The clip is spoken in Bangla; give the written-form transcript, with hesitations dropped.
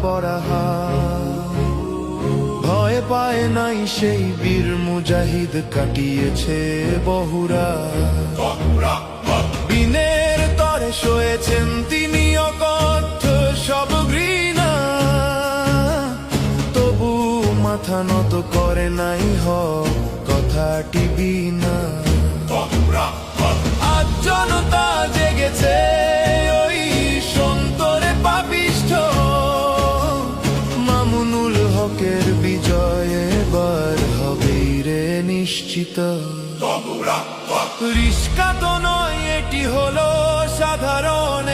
পরা হাত। ভয় পায় নাই সেই বীর মুজাহিদ, কাটিয়েছে বহুরা। বিনের তরে শোয়েছেন তিনি অকথ্য সব ঘৃণা, তবু মাথা নত করে নাই হক কথাটি বিনা। আজ জনতা জেগেছে ওই সন্তরে পাপিষ্ঠ, মামুনুল হকের বিজয় এবার হবেই রে নিশ্চিত। রিস্কা তো নয়, এটি হলো সাধারণ